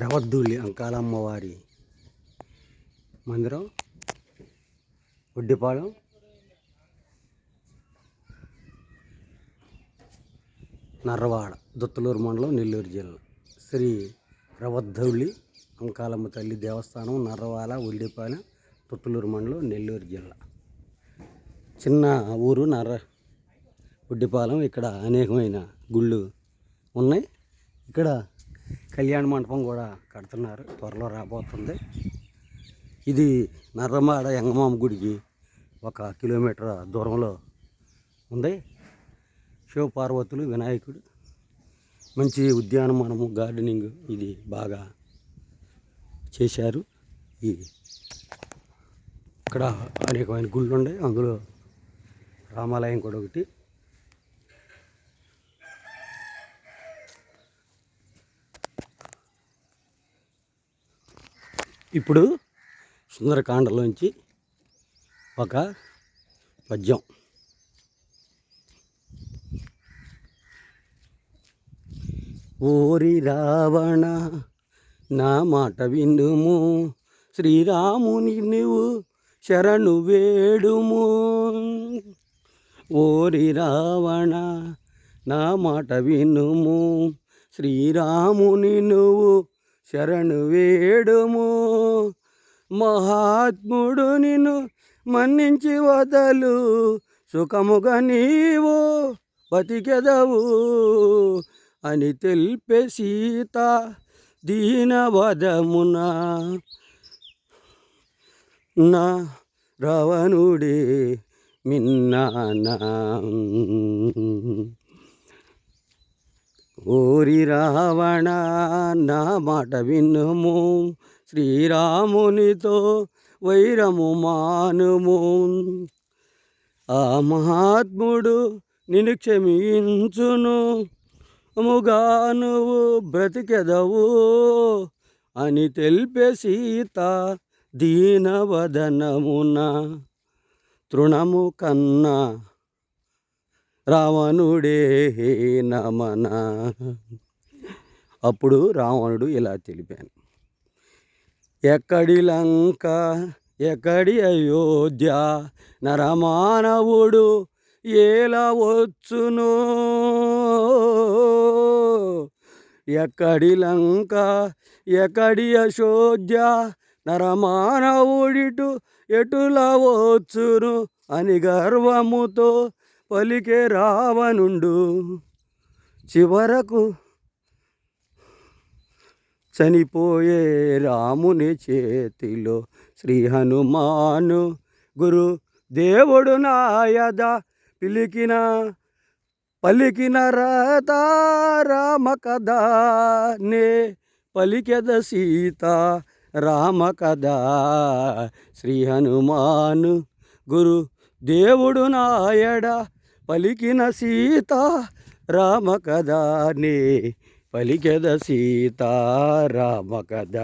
రవద్దూలి అంకాలమ్మవారి మందిరం, ఒడ్డిపాలెం, నర్రవాడ, దుత్తలూరు మండలం, నెల్లూరు జిల్లా. శ్రీ రవద్దూలి అంకాలమ్మ తల్లి దేవస్థానం, నర్రవాడ, ఒడ్డిపాలెం, దుత్తలూరు మండలం, నెల్లూరు జిల్లా. చిన్న ఊరు ఒడ్డిపాలెం. ఇక్కడ అనేకమైన గుళ్ళు ఉన్నాయి. ఇక్కడ కళ్యాణ మండపం కూడా కడుతున్నారు, త్వరలో రాబోతుంది. ఇది నర్రవాడ ఎంగమామ గుడికి 1 కిలోమీటర్ దూరంలో ఉంది. శివపార్వతులు, వినాయకుడు, మంచి ఉద్యానవనము, గార్డెనింగ్ ఇది బాగా చేశారు. ఇక్కడ అనేకమైన గుళ్ళు ఉన్నాయి, అందులో రామాలయం కూడా ఒకటి. ఇప్పుడు సుందరకాండలోంచి ఒక పద్యం. ఓరి రావణ నా మాట వినుము, శ్రీరాముని నువ్వు శరణు వేడుము. ఓరి రావణ నా మాట వినుము, శ్రీరాముని నువ్వు శరణు వేడుము. మహాత్ముడు నిన్ను మన్నించి వదలు, సుఖముగా నీవు బతికెదవు అని తెలిపే సీత దీనవదమున నా రావణుడే మిన్నానా. ఓరి రావణ నా మాట వినుము, శ్రీరామునితో వైరము మానుము. ఆ మహాత్ముడు నిన్ను క్షమించును, ముగా నువ్వు బ్రతికెదవు అని తెలిపే సీత దీనవదనమున తృణము కన్నా రావణుడే నమన. అప్పుడు రావణుడు ఇలా తెలిపాను, ఎక్కడి లంక ఎక్కడి అయోధ్య, నరమానవుడు ఎలా వచ్చును. ఎక్కడి లంక ఎక్కడి అయోధ్య, నరమానవుడిటు ఎటులా వచ్చును అని గర్వముతో పలికే రావణుండు. చివరకు చనిపోయే రాముని చేతిలో శ్రీ హనుమాను గురు దేవుడు నాయద పలికిన రథ రామ కథ నే పలికెద సీత రామ కథ. శ్రీ హనుమాను గురు దేవుడు నాయడ పలికిన సీత రామ కథ నే పలికెద సీత రామ కథ.